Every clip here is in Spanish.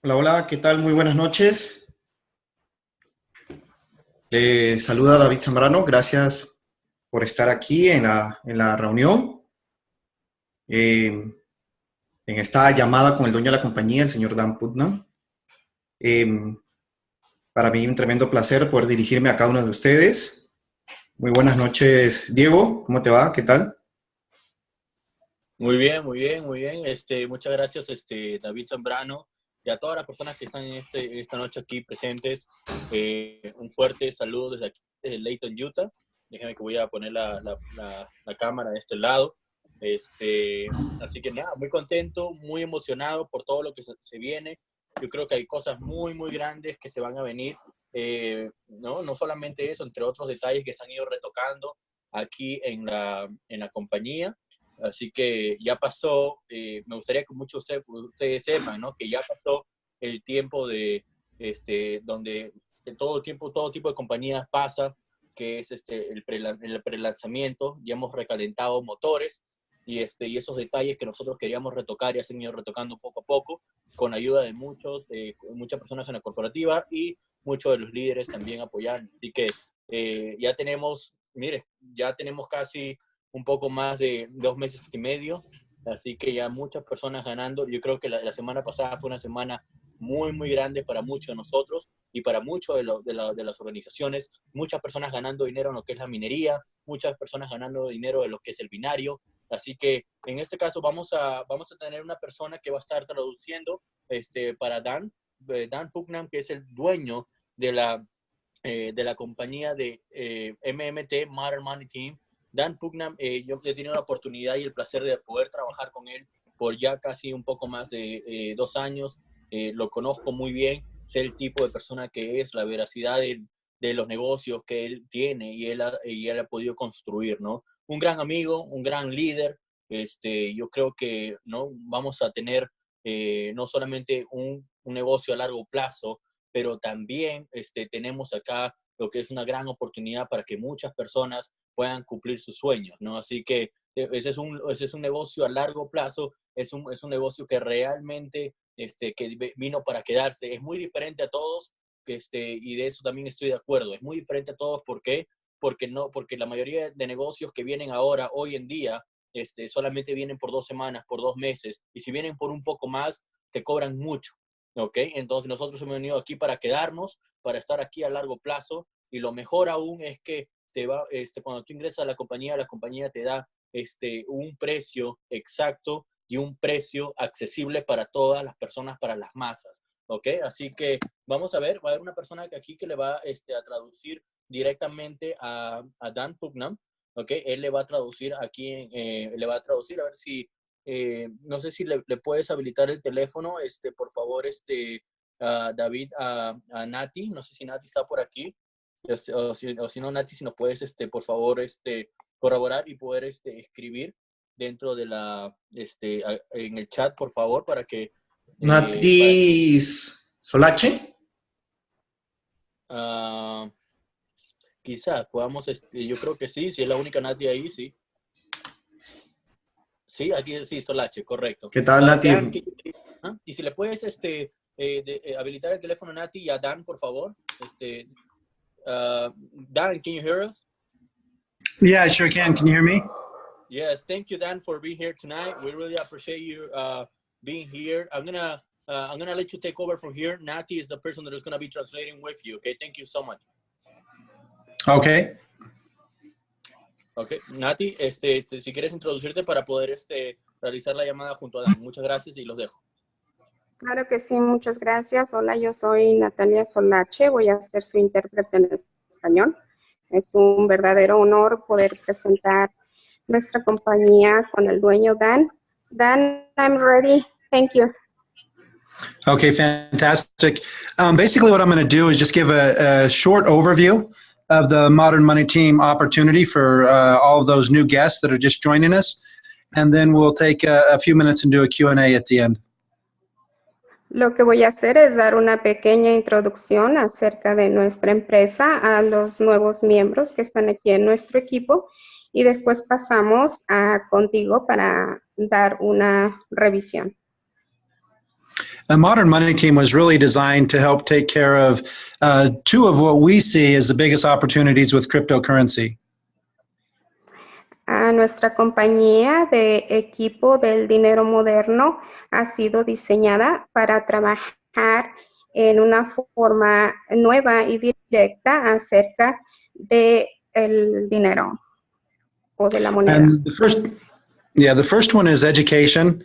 Hola, hola, ¿qué tal? Muy buenas noches. Le saluda David Zambrano. Gracias por estar aquí en la reunión, en esta llamada con el dueño de la compañía, el señor Dan Putnam. Eh, para mí un tremendo placer poder dirigirme a cada uno de ustedes. Muy buenas noches, Diego. ¿Cómo te va? ¿Qué tal? Muy bien, muy bien, muy bien. Muchas gracias, David Zambrano, y a todas las personas que están esta noche aquí presentes. Un fuerte saludo desde aquí, desde Layton, Utah. Déjenme que voy a poner la cámara de este lado. Así que nada, muy contento, muy emocionado por todo lo que se viene. Yo creo que hay cosas muy, muy grandes que se van a venir. No solamente eso, entre otros detalles que se han ido retocando aquí en la compañía. Así que ya pasó, me gustaría que muchos de ustedes sepan, ¿no? Que ya pasó el tiempo donde todo tipo de compañías pasa, que es el prelanzamiento. Ya hemos recalentado motores y esos detalles que nosotros queríamos retocar ya se han ido retocando poco a poco, con ayuda de muchas personas en la corporativa y muchos de los líderes también apoyando. Así que ya tenemos, mire, ya tenemos casi un poco más de 2 meses y medio, así que ya muchas personas ganando. Yo creo que la semana pasada fue una semana muy, muy grande para muchos de nosotros y para muchos de las organizaciones, muchas personas ganando dinero en lo que es la minería, muchas personas ganando dinero en lo que es el binario. Así que en este caso vamos a tener una persona que va a estar traduciendo para Dan Putnam, que es el dueño de la compañía de MMT, Modern Money Team. Dan Putnam, yo he tenido la oportunidad y el placer de poder trabajar con él por ya casi un poco más de 2 años. Lo conozco muy bien, sé el tipo de persona que es, la veracidad de los negocios que él tiene y él ha podido construir, ¿no? Un gran amigo, un gran líder. Yo creo que no vamos a tener no solamente un negocio a largo plazo, pero también tenemos acá lo que es una gran oportunidad para que muchas personas puedan cumplir sus sueños, ¿no? Así que ese es un negocio a largo plazo, es un negocio que realmente que vino para quedarse. Es muy diferente a todos, y de eso también estoy de acuerdo. Es muy diferente a todos, ¿por qué? Porque la mayoría de negocios que vienen ahora, hoy en día, solamente vienen por 2 semanas, por 2 meses, y si vienen por un poco más, te cobran mucho. ¿Ok? Entonces nosotros hemos venido aquí para quedarnos, para estar aquí a largo plazo, y lo mejor aún es que cuando tú ingresas a la compañía te da un precio exacto y un precio accesible para todas las personas, para las masas. ¿Ok? Así que vamos a ver, va a haber una persona aquí que le va a traducir directamente a Dan Putnam. ¿Ok? Él le va a traducir aquí, le va a traducir, a ver si no sé si le puedes habilitar el teléfono, por favor, David, a Nati. No sé si Nati está por aquí. O si no, Nati, si nos puedes, por favor, corroborar y poder escribir dentro en el chat, por favor, para que Natis Solache. uh, quizás podamos, yo creo que sí, si es la única Nati ahí, sí. Sí, aquí sí, Solache, correcto. ¿Qué tal, Nati? Dan, y si le puedes habilitar el teléfono a Nati y a Dan, por favor. Dan, can you hear us? Yeah, I sure can. Can you hear me? Yes, thank you, Dan, for being here tonight. We really appreciate you being here. I'm gonna let you take over from here. Nati is the person that is gonna be translating with you. Okay, thank you so much. Okay. Okay, Nati, si quieres introducirte para poder realizar la llamada junto a Dan. Muchas gracias y los dejo. Claro que sí, muchas gracias. Hola, yo soy Natalia Solache, voy a ser su intérprete en español. Es un verdadero honor poder presentar nuestra compañía con el dueño Dan. Dan, I'm ready. Thank you. Okay, fantastic. Basically, what I'm going to do is just give a short overview of the Modern Money Team opportunity for all of those new guests that are just joining us, and then we'll take a few minutes and do a Q&A at the end. Lo que voy a hacer es dar una pequeña introducción acerca de nuestra empresa a los nuevos miembros que están aquí en nuestro equipo y después pasamos a contigo para dar una revisión. A modern money team was really designed to help take care of two of what we see as the biggest opportunities with cryptocurrency. Nuestra compañía de equipo del dinero moderno ha sido diseñada para trabajar en una forma nueva y directa acerca de el dinero o de la moneda. And the first one is education.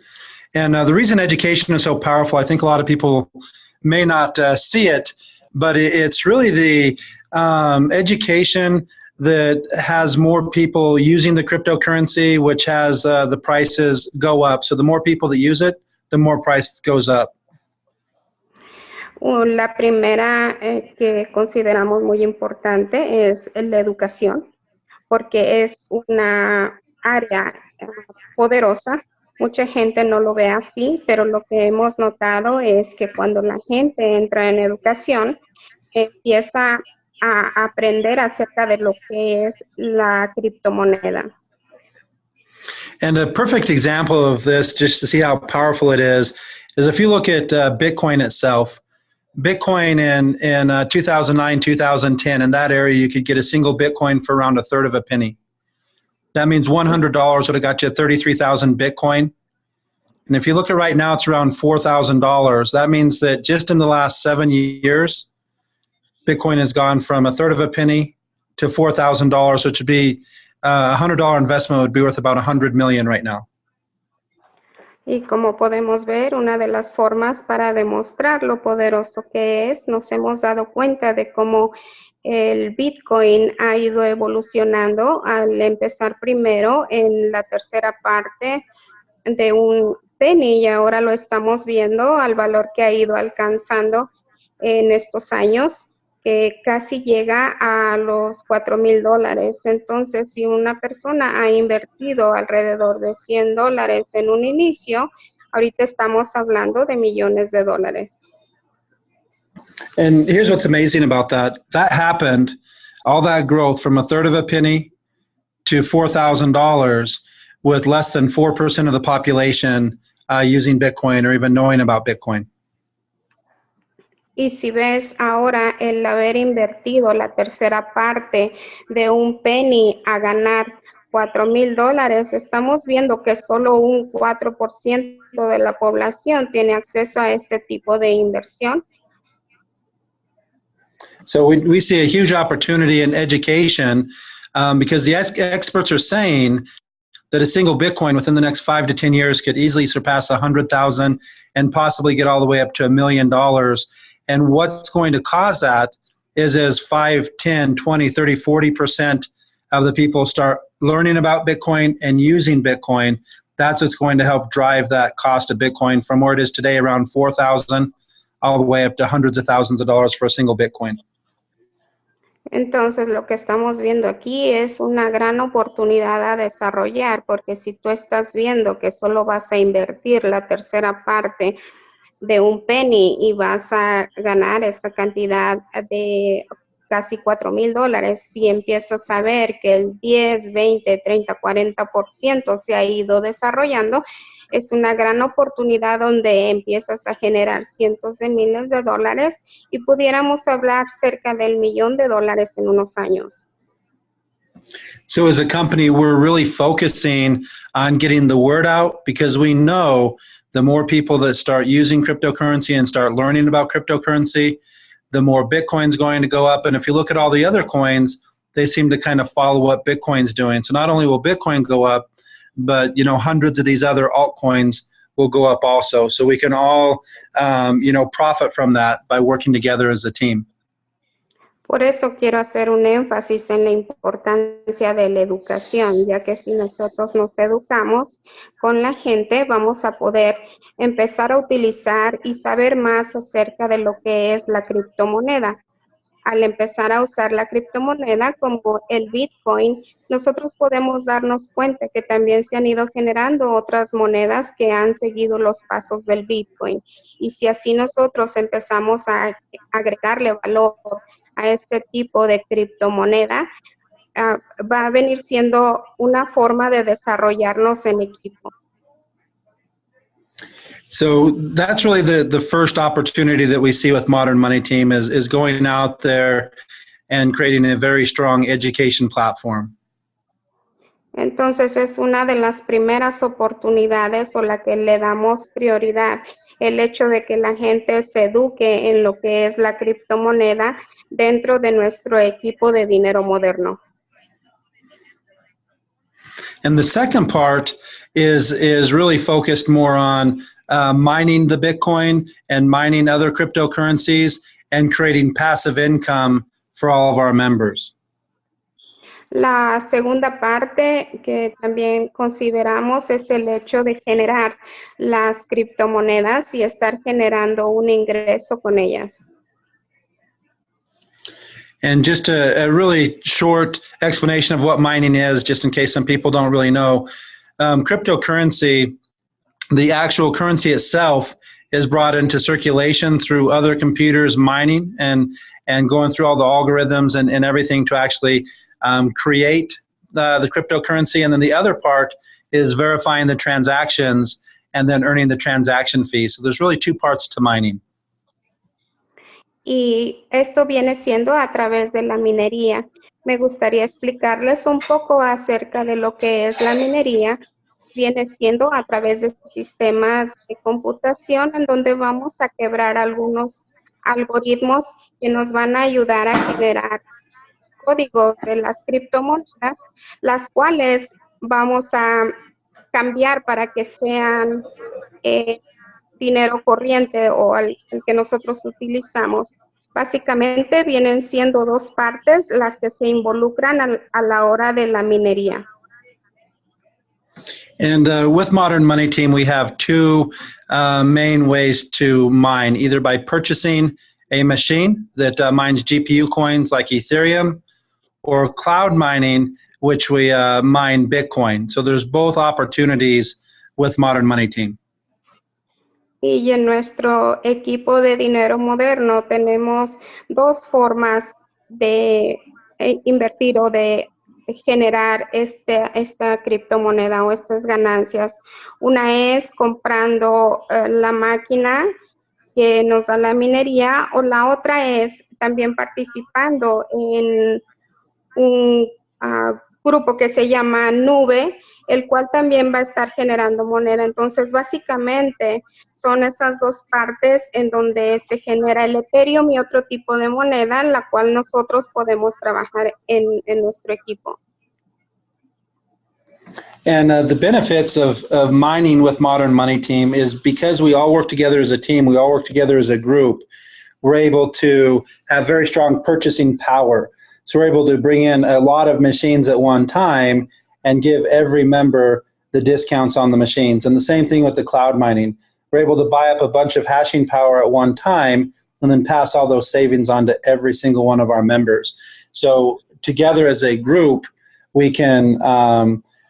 And the reason education is so powerful, I think a lot of people may not see it, but it's really the education that has more people using the cryptocurrency, which has the prices go up. So the more people that use it, the more price goes up. La primera que consideramos muy importante es la educación, porque es una área poderosa. Mucha gente no lo ve así, pero lo que hemos notado es que cuando la gente entra en educación, se empieza a aprender acerca de lo que es la criptomoneda. And a perfect example of this, just to see how powerful it is if you look at Bitcoin itself. Bitcoin in 2009, 2010, in that area, you could get a single Bitcoin for around a third of a penny. That means $100 would have got you 33,000 Bitcoin. And if you look at right now, it's around $4,000. That means that just in the last 7 years, Bitcoin has gone from a third of a penny to $4,000, which would be a $100 investment would be worth about $100 million right now. Y como podemos ver, una de las formas para demostrar lo poderoso que es, nos hemos dado cuenta de cómo el Bitcoin ha ido evolucionando al empezar primero en la tercera parte de un penny y ahora lo estamos viendo al valor que ha ido alcanzando en estos años, que casi llega a los $4,000. Entonces, si una persona ha invertido alrededor de $100 en un inicio, ahorita estamos hablando de millones de dólares. And here's what's amazing about that. That happened, all that growth from a third of a penny to $4,000 with less than 4% of the population using Bitcoin or even knowing about Bitcoin. Y si ves ahora el haber invertido la tercera parte de un penny a ganar $4,000, estamos viendo que solo un 4% de la población tiene acceso a este tipo de inversión. So we see a huge opportunity in education because the experts are saying that a single Bitcoin within the next 5 to 10 years could easily surpass 100,000 and possibly get all the way up to $1 million. And what's going to cause that is as 5, 10, 20, 30, 40% of the people start learning about Bitcoin and using Bitcoin, that's what's going to help drive that cost of Bitcoin from where it is today, around 4,000, all the way up to hundreds of thousands of dollars for a single Bitcoin. Entonces, lo que estamos viendo aquí es una gran oportunidad a desarrollar, porque si tú estás viendo que solo vas a invertir la tercera parte de un penny y vas a ganar esa cantidad de casi $4,000, si empiezas a ver que el 10, 20, 30, 40% se ha ido desarrollando, es una gran oportunidad donde empiezas a generar cientos de miles de dólares y pudiéramos hablar cerca del $1,000,000 en unos años. So as a company, we're really focusing on getting the word out because we know the more people that start using cryptocurrency and start learning about cryptocurrency, the more Bitcoin's going to go up. And if you look at all the other coins, they seem to kind of follow what Bitcoin's doing. So not only will Bitcoin go up, but hundreds of these other altcoins will go up also. So we can all profit from that by working together as a team. Por eso quiero hacer un énfasis en la importancia de la educación, ya que si nosotros nos educamos con la gente, vamos a poder empezar a utilizar y saber más acerca de lo que es la criptomoneda. Al empezar a usar la criptomoneda como el Bitcoin, nosotros podemos darnos cuenta que también se han ido generando otras monedas que han seguido los pasos del Bitcoin. Y si así nosotros empezamos a agregarle valor a este tipo de criptomoneda, va a venir siendo una forma de desarrollarnos en equipo. So that's really the first opportunity that we see with Modern Money Team is going out there and creating a very strong education platform. Entonces es una de las primeras oportunidades o la que le damos prioridad, el hecho de que la gente se eduque en lo que es la criptomoneda dentro de nuestro equipo de dinero moderno. And the second part is really focused more on mining the Bitcoin and mining other cryptocurrencies and creating passive income for all of our members. La segunda parte que también consideramos es el hecho de generar las criptomonedas y estar generando un ingreso con ellas. And just a really short explanation of what mining is, just in case some people don't really know. Cryptocurrency, the actual currency itself, is brought into circulation through other computers mining and going through all the algorithms and everything to actually create the cryptocurrency. And then the other part is verifying the transactions and then earning the transaction fee. So there's really two parts to mining. Y esto viene siendo a través de la minería. Me gustaría explicarles un poco acerca de lo que es la minería. Viene siendo a través de sistemas de computación en donde vamos a quebrar algunos algoritmos que nos van a ayudar a generar códigos de las criptomonedas, las cuales vamos a cambiar para que sean dinero corriente o el que nosotros utilizamos. Básicamente vienen siendo dos partes las que se involucran a la hora de la minería. And with Modern Money Team, we have two main ways to mine, either by purchasing a machine that mines GPU coins like Ethereum, or cloud mining, which we mine Bitcoin. So there's both opportunities with Modern Money Team. Y en nuestro equipo de dinero moderno tenemos dos formas de invertir o de generar esta criptomoneda o estas ganancias. Una es comprando la máquina que nos da la minería, o la otra es también participando en un grupo que se llama Nube, el cual también va a estar generando moneda. Entonces, básicamente, son esas dos partes en donde se genera el Ethereum y otro tipo de moneda, en la cual nosotros podemos trabajar en nuestro equipo. And the benefits of mining with Modern Money Team is because we all work together as a team, we all work together as a group, we're able to have very strong purchasing power. So we're able to bring in a lot of machines at one time and give every member the discounts on the machines. And the same thing with the cloud mining. We're able to buy up a bunch of hashing power at one time and then pass all those savings on to every single one of our members. So together as a group, we can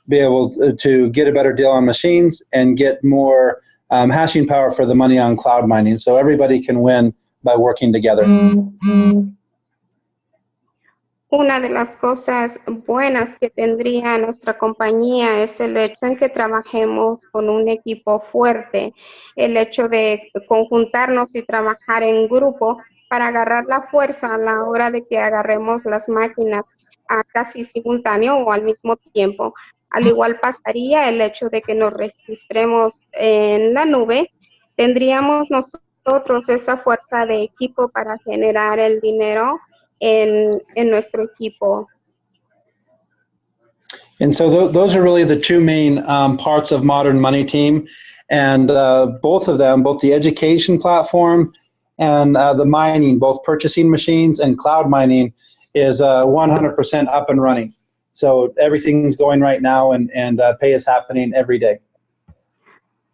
be able to get a better deal on machines and get more hashing power for the money on cloud mining. So everybody can win by working together. Mm-hmm. Una de las cosas buenas que tendría nuestra compañía es el hecho en que trabajemos con un equipo fuerte, el hecho de conjuntarnos y trabajar en grupo para agarrar la fuerza a la hora de que agarremos las máquinas casi simultáneo o al mismo tiempo. Al igual pasaría el hecho de que nos registremos en la nube, tendríamos nosotros esa fuerza de equipo para generar el dinero en nuestro equipo. And so those are really the two main parts of Modern Money Team. And both of them, both the education platform and the mining, both purchasing machines and cloud mining, is 100% up and running. So everything's going right now and pay is happening every day.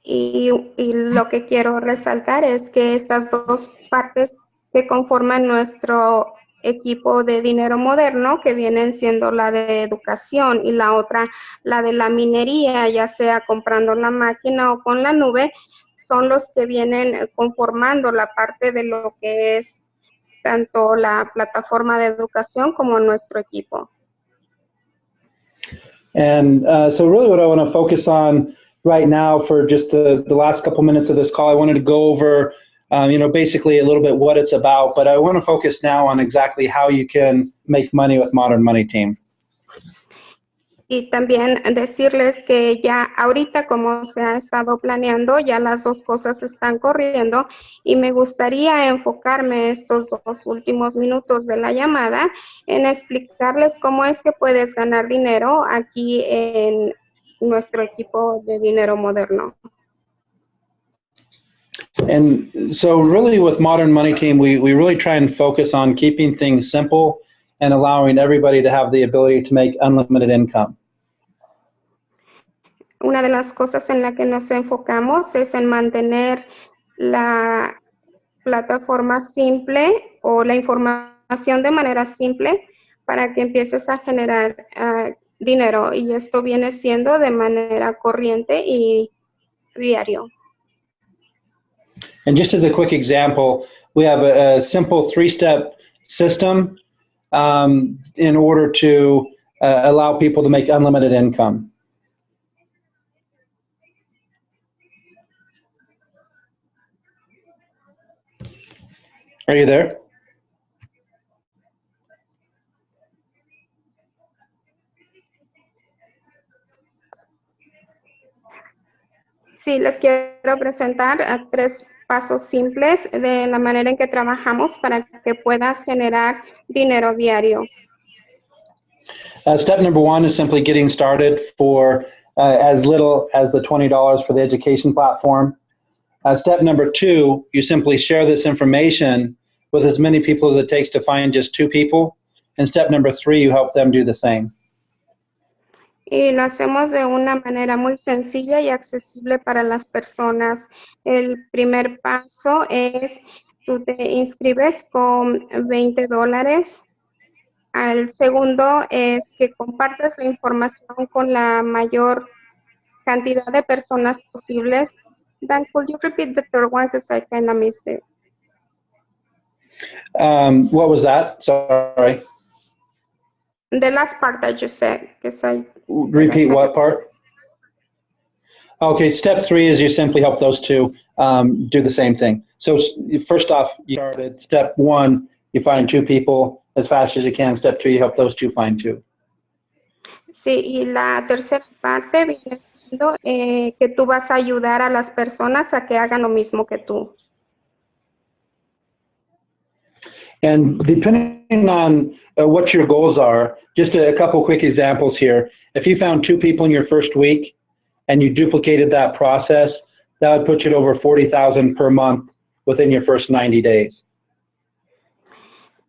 Y lo que quiero resaltar es que estas dos partes que conforman nuestro equipo de dinero moderno, que vienen siendo la de educación y la otra, la de la minería, ya sea comprando la máquina o con la nube, son los que vienen conformando la parte de lo que es tanto la plataforma de educación como nuestro equipo. And so really what I want to focus on right now for just the last couple minutes of this call, I wanted to go over, basically a little bit what it's about, but I want to focus now on exactly how you can make money with Modern Money Team. Y también decirles que ya ahorita, como se ha estado planeando, ya las dos cosas están corriendo y me gustaría enfocarme estos 2 últimos minutos de la llamada en explicarles cómo es que puedes ganar dinero aquí en nuestro equipo de dinero moderno. And so really with Modern Money Team, we really try and focus on keeping things simple and allowing everybody to have the ability to make unlimited income. Una de las cosas en la que nos enfocamos es en mantener la plataforma simple o la información de manera simple para que empieces a generar dinero, y esto viene siendo de manera corriente y diario. And just as a quick example, we have a simple 3-step system in order to allow people to make unlimited income. Are you there? Sí, les quiero presentar 3 pasos simples de la manera en que trabajamos para que puedas generar dinero diario. Step number 1 is simply getting started for as little as the $20 for the education platform. Step number 2, you simply share this information with as many people as it takes to find just 2 people. And step number 3, you help them do the same. Y lo hacemos de una manera muy sencilla y accesible para las personas. El primer paso es, tú te inscribes con $20. El segundo es que compartas la información con la mayor cantidad de personas posibles. Dan, could you repeat the third one because I kind of missed it? What was that? Sorry. The last part that you said, because I... Repeat what part? Okay, step 3 is you simply help those 2 do the same thing. So first off, you started. Step 1, you find 2 people as fast as you can. Step 2, you help those 2 find 2. Sí, y la tercera parte viene siendo que tú vas a ayudar a las personas a que hagan lo mismo que tú. And depending on what your goals are, just a couple quick examples here. If you found 2 people in your first week and you duplicated that process, that would put you at over $40,000 per month within your first 90 days.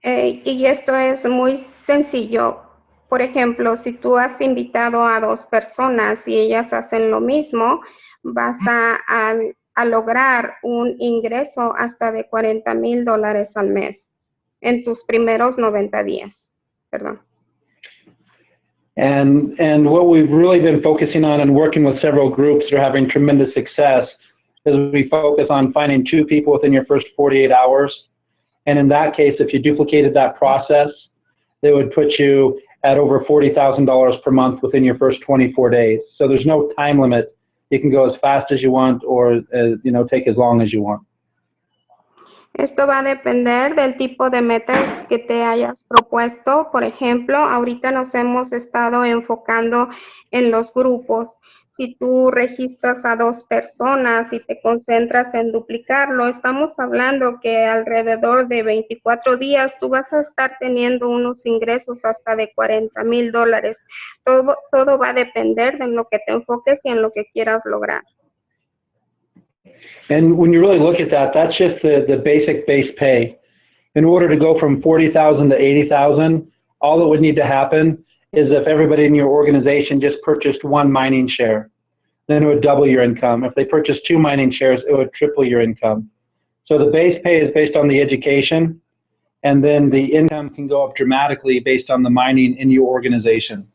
Y esto es muy sencillo. Por ejemplo, si tú has invitado a 2 personas y ellas hacen lo mismo, vas a lograr un ingreso hasta de $40,000 al mes en tus primeros 90 días. Perdón. And what we've really been focusing on and working with several groups that are having tremendous success is we focus on finding 2 people within your first 48 hours. And in that case, if you duplicated that process, they would put you at over $40,000 per month within your first 24 days. So there's no time limit. You can go as fast as you want or take as long as you want. Esto va a depender del tipo de metas que te hayas propuesto. Por ejemplo, ahorita nos hemos estado enfocando en los grupos. Si tú registras a 2 personas y te concentras en duplicarlo, estamos hablando que alrededor de 24 días tú vas a estar teniendo unos ingresos hasta de $40,000. Todo va a depender de lo que te enfoques y en lo que quieras lograr. And when you really look at that, that's just the basic base pay. In order to go from $40,000 to $80,000, all that would need to happen is if everybody in your organization just purchased 1 mining share, then it would double your income. If they purchased 2 mining shares, it would triple your income. So the base pay is based on the education, and then the income can go up dramatically based on the mining in your organization.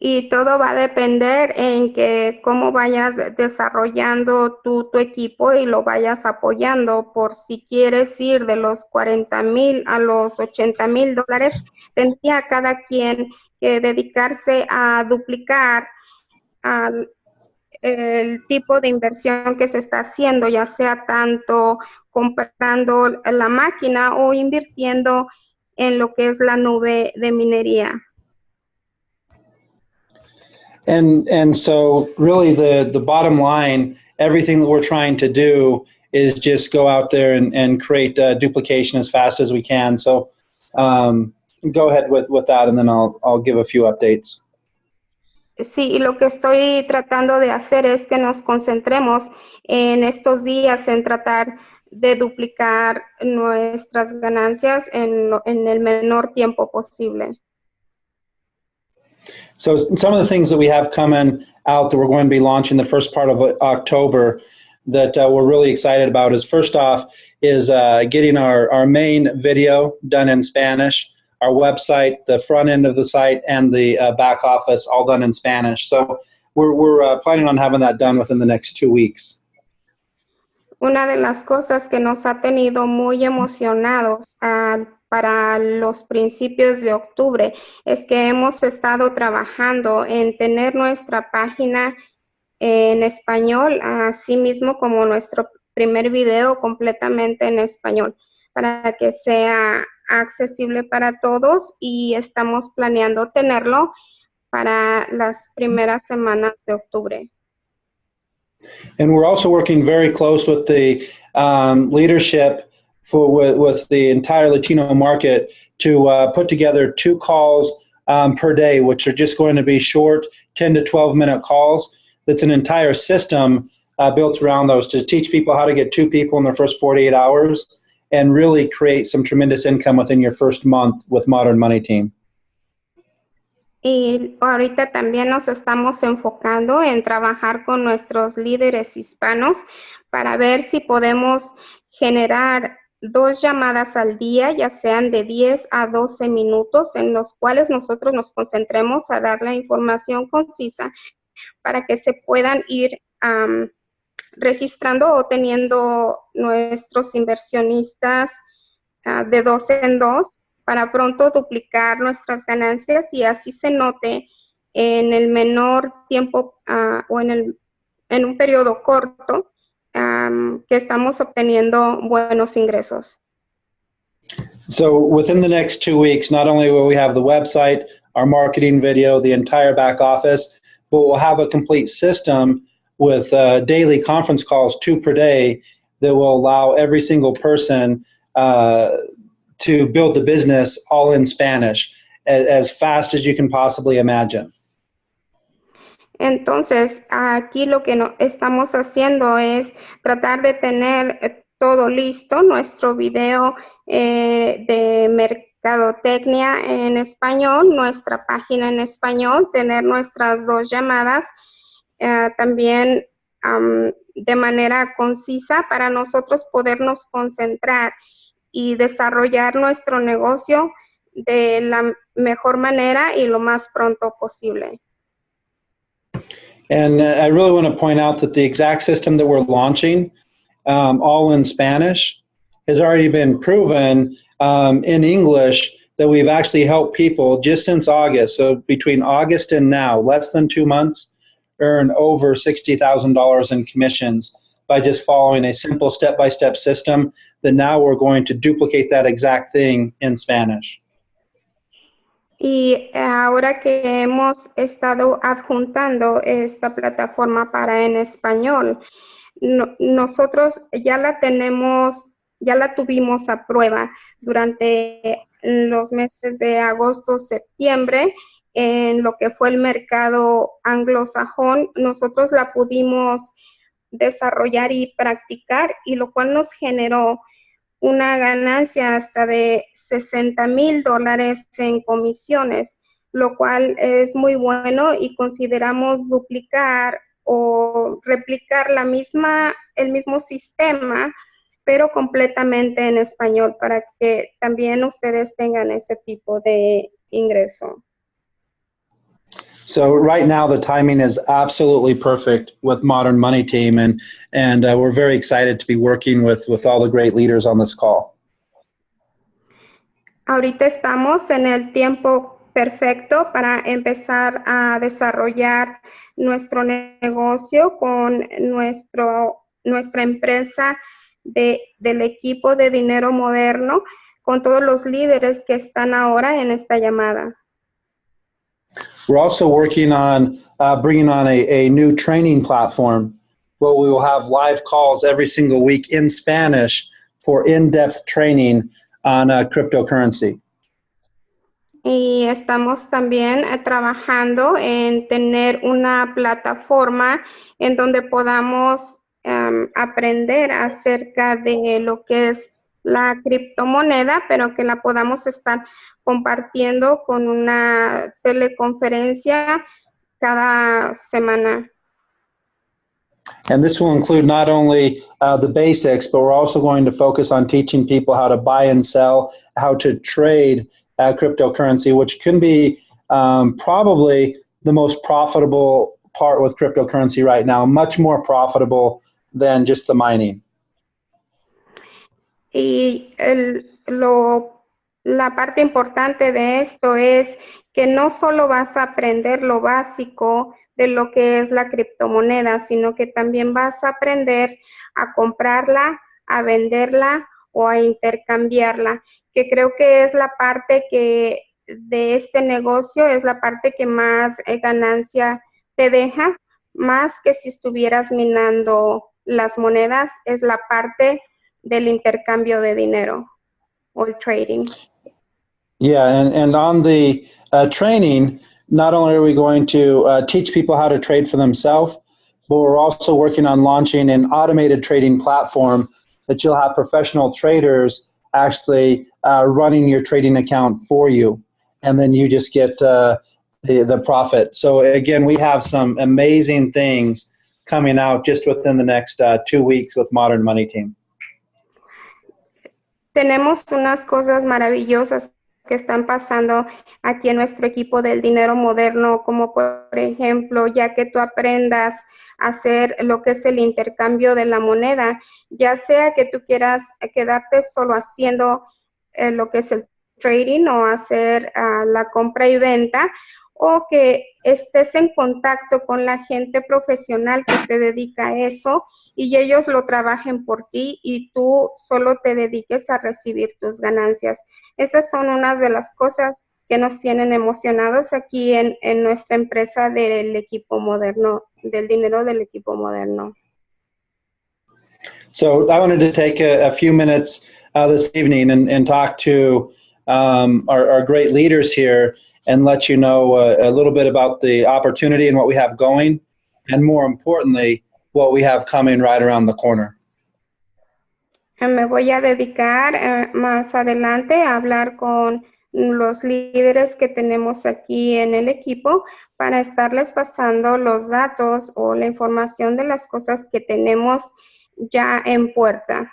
Y todo va a depender en que cómo vayas desarrollando tu equipo y lo vayas apoyando. Por si quieres ir de los $40,000 a los $80,000, tendría cada quien que dedicarse a duplicar el tipo de inversión que se está haciendo, ya sea tanto comprando la máquina o invirtiendo en lo que es la nube de minería. And so really the bottom line, everything that we're trying to do is just go out there and create duplication as fast as we can. So go ahead with that, and then I'll give a few updates. Sí, y lo que estoy tratando de hacer es que nos concentremos en estos días en tratar de duplicar nuestras ganancias en el menor tiempo posible. So some of the things that we have coming out that we're going to be launching the first part of October that we're really excited about is, first off, is getting our main video done in Spanish, our website, the front end of the site, and the back office all done in Spanish. So we're planning on having that done within the next 2 weeks. Una de las cosas que nos ha tenido muy emocionados para los principios de octubre es que hemos estado trabajando en tener nuestra página en español, así mismo como nuestro primer video completamente en español, para que sea accesible para todos, y estamos planeando tenerlo para las primeras semanas de octubre. And we're also working very close with the leadership with the entire Latino market to put together 2 calls per day, which are just going to be short 10 to 12-minute calls. That's an entire system built around those to teach people how to get 2 people in their first 48 hours and really create some tremendous income within your first month with Modern Money Team. Y ahorita también nos estamos enfocando en trabajar con nuestros líderes hispanos para ver si podemos generar 2 llamadas al día, ya sean de 10 a 12 minutos, en los cuales nosotros nos concentremos a dar la información concisa para que se puedan ir registrando o teniendo nuestros inversionistas de 2 en 2 para pronto duplicar nuestras ganancias y así se note en el menor tiempo o en un periodo corto que estamos obteniendo buenos ingresos. So within the next 2 weeks, not only will we have the website, our marketing video, the entire back office, but we'll have a complete system with daily conference calls, 2 per day, that will allow every single person to build the business all in Spanish as fast as you can possibly imagine. Entonces, aquí lo que estamos haciendo es tratar de tener todo listo, nuestro video de mercadotecnia en español, nuestra página en español, tener nuestras 2 llamadas también de manera concisa para nosotros podernos concentrar y desarrollar nuestro negocio de la mejor manera y lo más pronto posible. And I really want to point out that the exact system that we're launching, all in Spanish, has already been proven in English that we've actually helped people just since August. So between August and now, less than 2 months, earn over $60,000 in commissions by just following a simple step-by-step system that now we're going to duplicate that exact thing in Spanish. Y ahora que hemos estado adjuntando esta plataforma para en español, nosotros ya la tuvimos a prueba durante los meses de agosto, septiembre, en lo que fue el mercado anglosajón. Nosotros la pudimos desarrollar y practicar, y lo cual nos generó una ganancia hasta de $60,000 en comisiones, lo cual es muy bueno, y consideramos duplicar o replicar el mismo sistema, pero completamente en español, para que también ustedes tengan ese tipo de ingreso. So right now the timing is absolutely perfect with Modern Money Team, and we're very excited to be working with all the great leaders on this call. Ahorita estamos en el tiempo perfecto para empezar a desarrollar nuestro negocio con nuestra empresa del equipo de dinero moderno, con todos los líderes que están ahora en esta llamada. We're also working on bringing on a new training platform where we will have live calls every single week in Spanish for in-depth training on cryptocurrency. Y estamos también trabajando en tener una plataforma en donde podamos aprender acerca de lo que es la criptomoneda, pero que la podamos estar compartiendo con una teleconferencia cada semana. And this will include not only the basics, but we're also going to focus on teaching people how to buy and sell, how to trade cryptocurrency, which can be probably the most profitable part with cryptocurrency right now, much more profitable than just the mining. Y la parte importante de esto es que no solo vas a aprender lo básico de lo que es la criptomoneda, sino que también vas a aprender a comprarla, a venderla o a intercambiarla, que creo que es la parte que de este negocio es la parte que más ganancia te deja, más que si estuvieras minando las monedas, es la parte del intercambio de dinero o el trading. Yeah, and on the training, not only are we going to teach people how to trade for themselves, but we're also working on launching an automated trading platform that you'll have professional traders actually running your trading account for you, and then you just get the profit. So again, we have some amazing things coming out just within the next 2 weeks with Modern Money Team. Tenemos unas cosas maravillosas que están pasando aquí en nuestro equipo del dinero moderno, como por ejemplo, ya que tú aprendas a hacer lo que es el intercambio de la moneda, ya sea que tú quieras quedarte solo haciendo lo que es el trading o hacer la compra y venta, o que estés en contacto con la gente profesional que se dedica a eso y ellos lo trabajen por ti y tú solo te dediques a recibir tus ganancias. Esas son unas de las cosas que nos tienen emocionados aquí en nuestra empresa del equipo moderno, del dinero del equipo moderno. So I wanted to take a few minutes this evening and talk to our great leaders here and let you know a little bit about the opportunity and what we have going, and more importantly, what we have coming right around the corner. Me voy a dedicar más adelante a hablar con los líderes que tenemos aquí en el equipo para estarles pasando los datos o la información de las cosas que tenemos ya en puerta.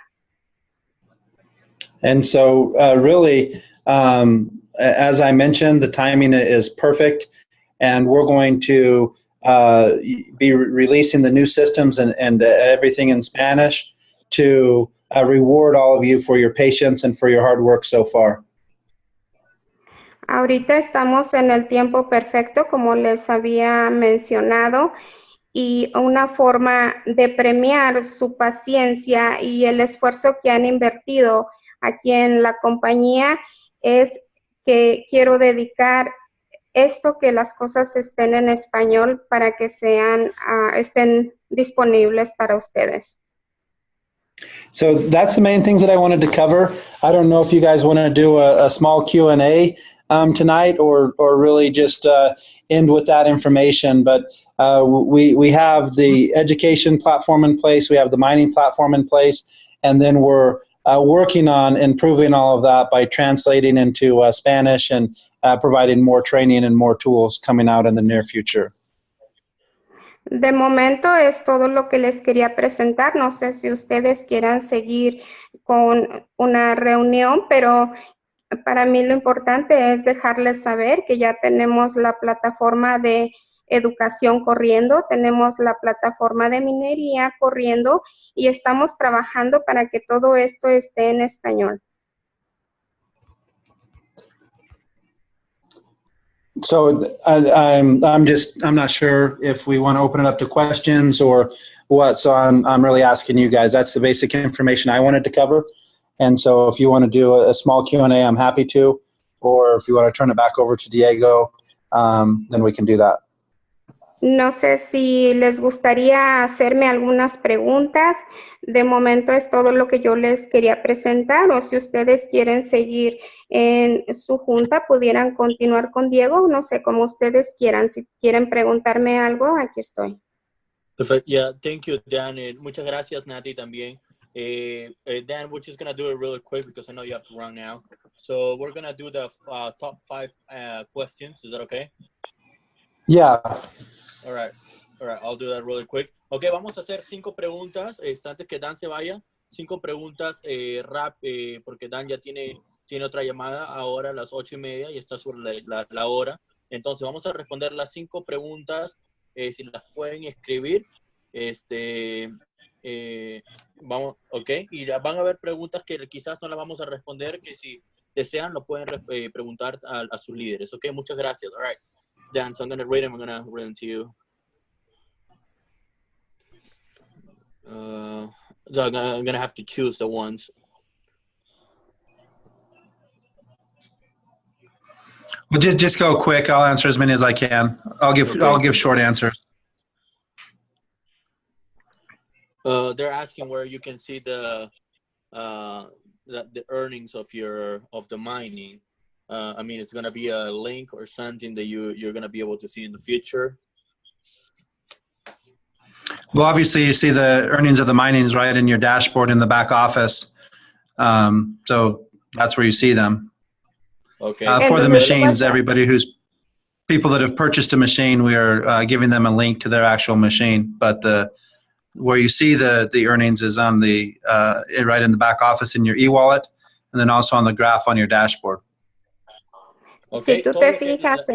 And so really, as I mentioned, the timing is perfect, and we're going to be releasing the new systems and everything in Spanish to reward all of you for your patience and for your hard work so far. Ahorita estamos en el tiempo perfecto, como les había mencionado, y una forma de premiar su paciencia y el esfuerzo que han invertido aquí en la compañía es que quiero dedicar esto, que las cosas estén en español para que estén disponibles para ustedes. So that's the main things that I wanted to cover. I don't know if you guys want to do a small Q&A tonight or really just end with that information. But we have the education platform in place. We have the mining platform in place. And then we're working on improving all of that by translating into Spanish and providing more training and more tools coming out in the near future. De momento es todo lo que les quería presentar. No sé si ustedes quieran seguir con una reunión, pero para mí lo importante es dejarles saber que ya tenemos la plataforma de educación corriendo, tenemos la plataforma de minería corriendo y estamos trabajando para que todo esto esté en español. So I'm not sure if we want to open it up to questions or what. So I'm really asking you guys. That's the basic information I wanted to cover. And so if you want to do a small Q&A, I'm happy to. Or if you want to turn it back over to Diego, then we can do that. No sé si les gustaría hacerme algunas preguntas. De momento es todo lo que yo les quería presentar, o si ustedes quieren seguir en su junta, pudieran continuar con Diego. No sé, como ustedes quieran. Si quieren preguntarme algo, aquí estoy. Perfect. Yeah, thank you, Dan. And muchas gracias, Nati, también. Dan, we're just going to do it really quick because I know you have to run now. So we're going to do the top 5 questions. Is that okay? Yeah. All right, I'll do that really quick. Okay, vamos a hacer 5 preguntas, antes que Dan se vaya, 5 preguntas porque Dan ya tiene otra llamada ahora a las 8:30 y está sobre la hora. Entonces vamos a responder las 5 preguntas, si las pueden escribir, vamos, ok, y van a haber preguntas que quizás no las vamos a responder, que si desean lo pueden preguntar a sus líderes. Ok, muchas gracias. All right. Dan, so I'm going to read them. I'm going to read them to you. So I'm going to have to choose the ones. Well, just go quick. I'll answer as many as I can. I'll give short answers. They're asking where you can see the earnings of the mining. I mean, it's going to be a link or something that you're going to be able to see in the future. Well, obviously, you see the earnings of the minings right in your dashboard in the back office. So that's where you see them. Okay. For the machines, people that have purchased a machine, we are giving them a link to their actual machine. But where you see the earnings is on right in the back office in your e-wallet, and then also on the graph on your dashboard. Okay. Si tú te fijas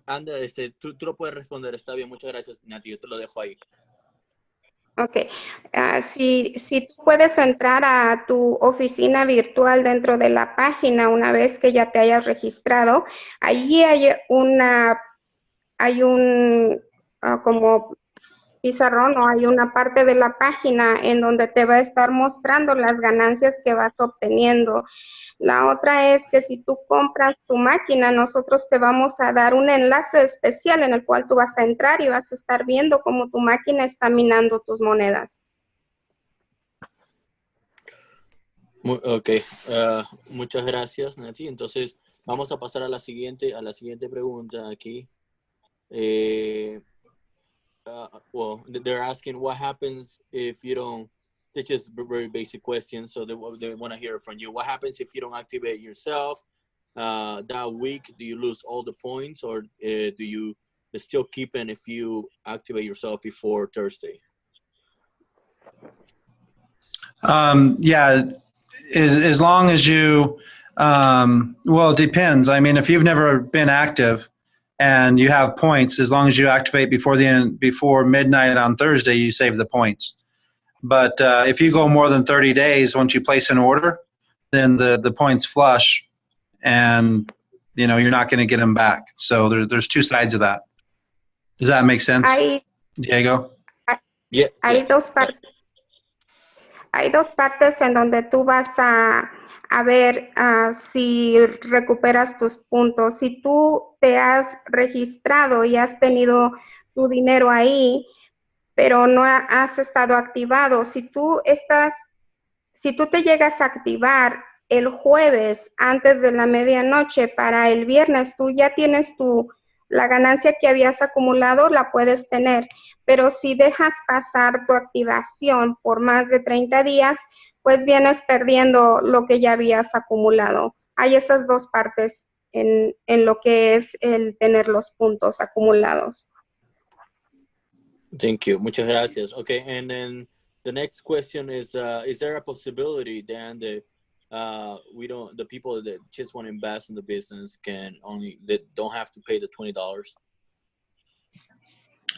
Anda, tú lo puedes responder, está bien, muchas gracias, Nati, yo te lo dejo ahí. Ok, si tú puedes entrar a tu oficina virtual dentro de la página una vez que ya te hayas registrado, allí hay un como pizarrón, o hay una parte de la página en donde te va a estar mostrando las ganancias que vas obteniendo. La otra es que si tú compras tu máquina, nosotros te vamos a dar un enlace especial en el cual tú vas a entrar y vas a estar viendo cómo tu máquina está minando tus monedas. Ok, muchas gracias, Nati. Entonces, vamos a pasar a la siguiente pregunta aquí. Well, they're asking what happens if you don't. It's just very basic questions, so they want to hear from you. What happens if you don't activate yourself that week? Do you lose all the points, or do you still keep it if you activate yourself before Thursday? Yeah, as long as you, well, it depends. I mean, if you've never been active and you have points, as long as you activate before midnight on Thursday, you save the points. But if you go more than 30 days, once you place an order, then the points flush, and you're not going to get them back. So there's 2 sides of that. Does that make sense, Diego? Yeah. Hay dos partes. Hay 2 partes en donde tú vas a ver si recuperas tus puntos. Si tú te has registrado y has tenido tu dinero ahí, pero no has estado activado, si tú te llegas a activar el jueves antes de la medianoche, para el viernes tú ya tienes la ganancia que habías acumulado, la puedes tener. Pero si dejas pasar tu activación por más de 30 días, pues vienes perdiendo lo que ya habías acumulado. Hay esas 2 partes en lo que es el tener los puntos acumulados. Thank you. Muchas gracias. Okay, and then the next question is there a possibility, Dan, that the people that just want to invest in the business that don't have to pay the $20?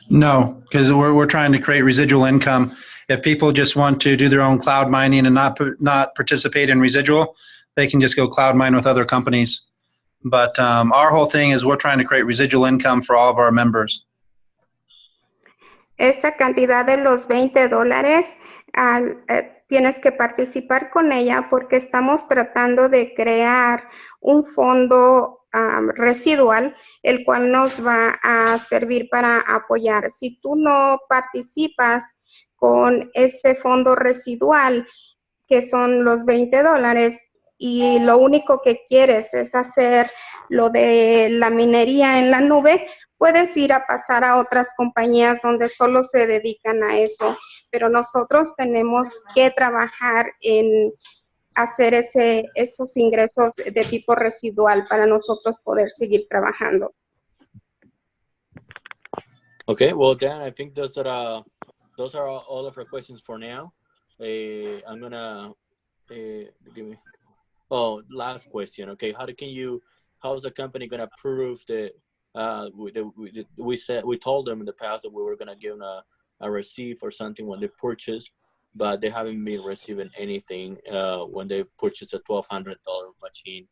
No, because we're trying to create residual income. If people just want to do their own cloud mining and not participate in residual, they can just go cloud mine with other companies. But our whole thing is we're trying to create residual income for all of our members. Esa cantidad de los $20, tienes que participar con ella porque estamos tratando de crear un fondo residual, el cual nos va a servir para apoyar. Si tú no participas con ese fondo residual, que son los $20, y lo único que quieres es hacer lo de la minería en la nube, puedes ir a pasar a otras compañías donde solo se dedican a eso, pero nosotros tenemos que trabajar en hacer esos ingresos de tipo residual para nosotros poder seguir trabajando. Okay, well, Dan, I think those are all of our questions for now. I'm gonna last question. Okay, how is the company gonna prove that we told them in the past that we were gonna give them a receipt or something when they purchase, but they haven't been receiving anything when they've purchased a $1,200 machine.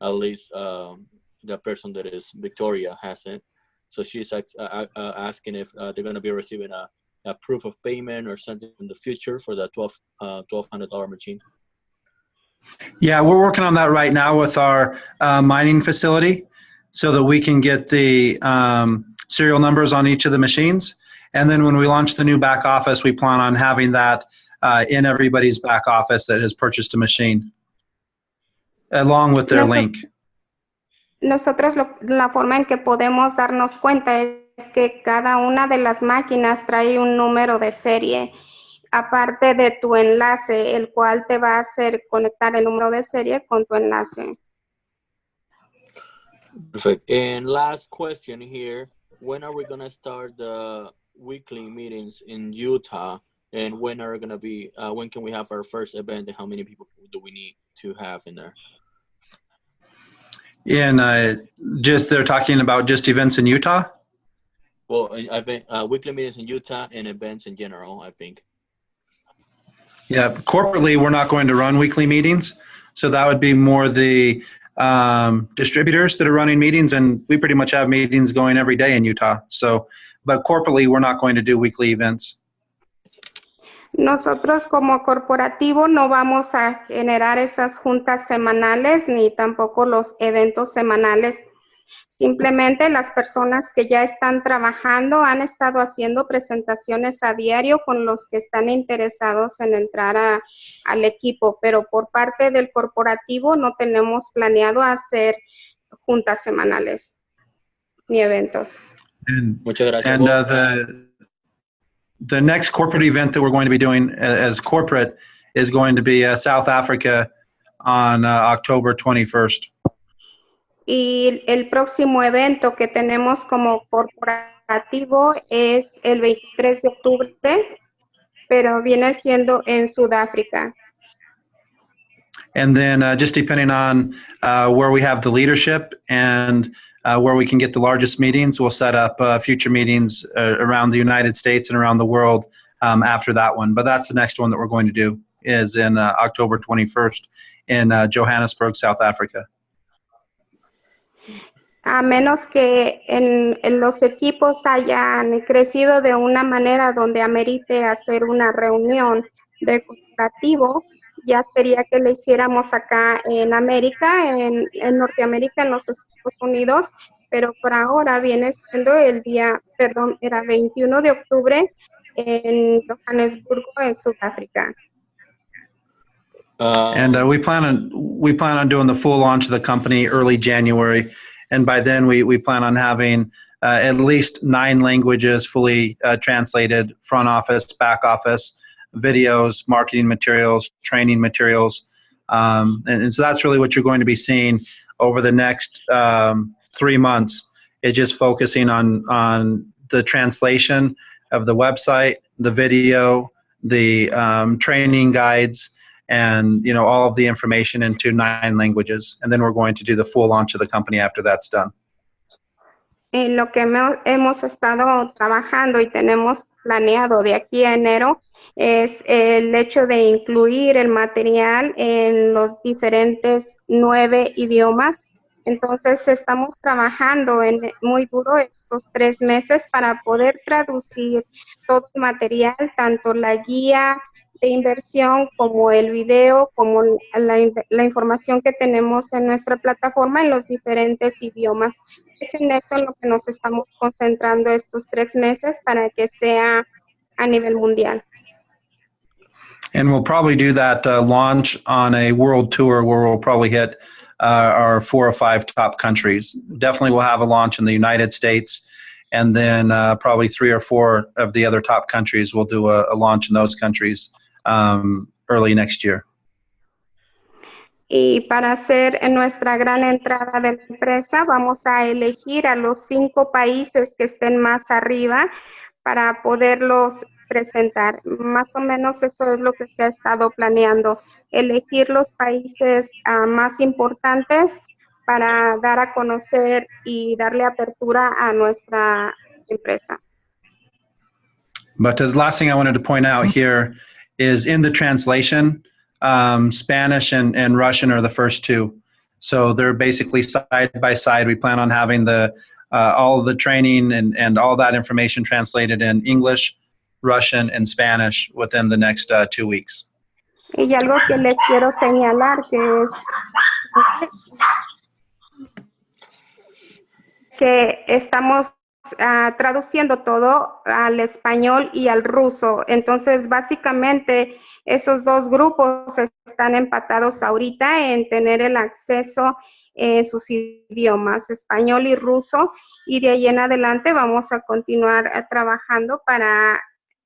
At least the person that is Victoria hasn't. So she's asking if they're going to be receiving a proof of payment or something in the future for the $1,200 machine. Yeah, we're working on that right now with our mining facility so that we can get the serial numbers on each of the machines. And then when we launch the new back office, we plan on having that in everybody's back office that has purchased a machine, along with their link. Nosotros la forma en que podemos darnos cuenta es que cada una de las máquinas trae un número de serie, aparte de tu enlace, el cual te va a hacer conectar el número de serie con tu enlace. Perfect. And last question here, when are we going to start the weekly meetings in Utah? And when can we have our first event, and how many people do we need to have in there? They're talking about just events in Utah? Well, weekly meetings in Utah and events in general, I think. Yeah, corporately, we're not going to run weekly meetings. So that would be more the distributors that are running meetings, and we pretty much have meetings going every day in Utah. But corporately, we're not going to do weekly events. Nosotros como corporativo no vamos a generar esas juntas semanales ni tampoco los eventos semanales. Simplemente las personas que ya están trabajando han estado haciendo presentaciones a diario con los que están interesados en entrar al equipo, pero por parte del corporativo no tenemos planeado hacer juntas semanales ni eventos. Muchas gracias. And the next corporate event that we're going to be doing as corporate is going to be South Africa on October 21st. Y el próximo evento que tenemos como corporativo es el 23 de octubre, pero viene siendo en Sudáfrica. And then just depending on where we have the leadership and where we can get the largest meetings, we'll set up future meetings around the United States and around the world after that one. But that's the next one that we're going to do, is in October 21st in Johannesburg, South Africa. A menos que en los equipos hayan crecido de una manera donde amerite hacer una reunión de corporativo, ya sería que le hiciéramos acá en América, en Norteamérica, en los Estados Unidos, pero por ahora viene siendo era 21 de octubre en Johannesburgo, en Sudáfrica. And we plan on doing the full launch of the company early January, and by then we plan on having at least 9 languages fully translated, front office, back office, videos, marketing materials, training materials, and so that's really what you're going to be seeing over the next 3 months. Is just focusing on the translation of the website, the video, the training guides, and all of the information into 9 languages. And then we're going to do the full launch of the company after that's done. En lo que hemos estado trabajando y tenemos planeado de aquí a enero es el hecho de incluir el material en los diferentes 9 idiomas Entonces, estamos trabajando muy duro estos 3 meses para poder traducir todo el material, tanto la guía de inversión como el video, como la información que tenemos en nuestra plataforma en los diferentes idiomas. Es en eso en lo que nos estamos concentrando estos 3 meses para que sea a nivel mundial. And we'll probably do that launch on a world tour where we'll probably hit our 4 or 5 top countries. Definitely we'll have a launch in the United States, and then probably 3 or 4 of the other top countries. We'll do a launch in those countries early next year. Y para hacer nuestra gran entrada de la empresa, vamos a elegir a los 5 países que estén más arriba para poderlos presentar. Más o menos eso es lo que se ha estado planeando, elegir los países más importantes para dar a conocer y darle apertura a nuestra empresa. But the last thing I wanted to point out here is in the translation, Spanish and Russian are the first 2. So they're basically side by side. We plan on having all of the training and all that information translated in English, Russian, and Spanish within the next 2 weeks. Y algo que les quiero señalar que estamos traduciendo todo al español y al ruso. Entonces, básicamente, esos 2 grupos están empatados ahorita en tener el acceso en sus idiomas, español y ruso, y de ahí en adelante vamos a continuar trabajando para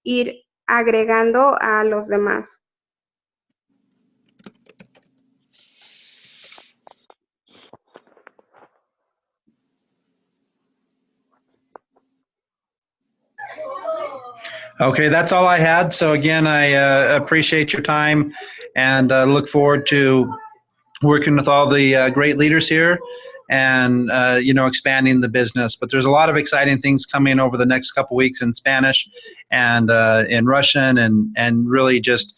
ir agregando a los demás. Okay, that's all I had. So again, I appreciate your time and look forward to working with all the great leaders here and, expanding the business. But there's a lot of exciting things coming over the next couple weeks in Spanish and in Russian and really just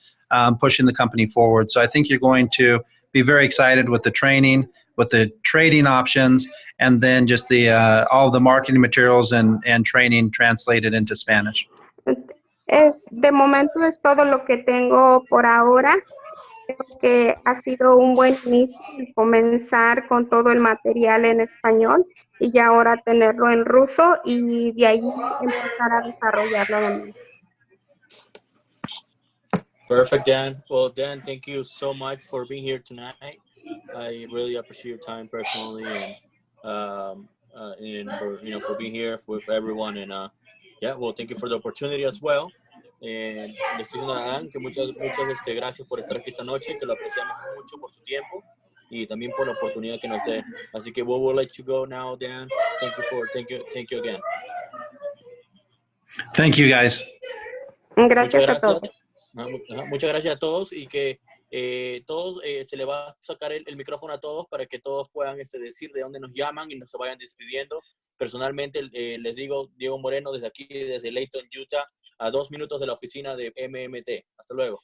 pushing the company forward. So I think you're going to be very excited with the training, with the trading options, and then just all the marketing materials and training translated into Spanish. De momento es todo lo que tengo por ahora. Creo que ha sido un buen inicio comenzar con todo el material en español y ya ahora tenerlo en ruso y de ahí empezar a desarrollarlo además. Perfect, Dan. Well, Dan, thank you so much for being here tonight. I really appreciate your time personally and for being here with everyone. And thank you for the opportunity as well. Le estoy diciendo a Dan que muchas gracias por estar aquí esta noche, que lo apreciamos mucho por su tiempo y también por la oportunidad que nos dé. Así que we will let you go now, Dan. Thank you again. Thank you, guys. Gracias a todos. Muchas gracias a todos y que todos se le va a sacar el micrófono a todos para que todos puedan decir de dónde nos llaman y nos se vayan despidiendo. Personalmente les digo, Diego Moreno, desde aquí, desde Layton, Utah, a 2 minutos de la oficina de MMT. Hasta luego.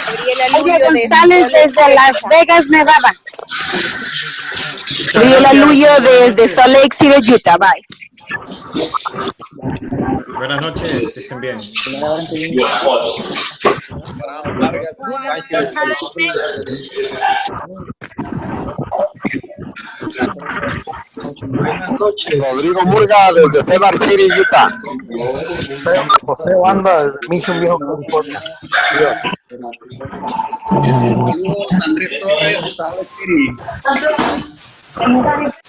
Gabriela González desde Las Vegas, Nevada. Gabriela Luyo desde Salt Lake City, Utah. Bye. Buenas noches, que estén bien. Buenas noches, Rodrigo Murga desde Sept City, Utah. José Banda desde Mission Viejo, California. Saludos, Andrés Torres, Salt City. Buenas noches.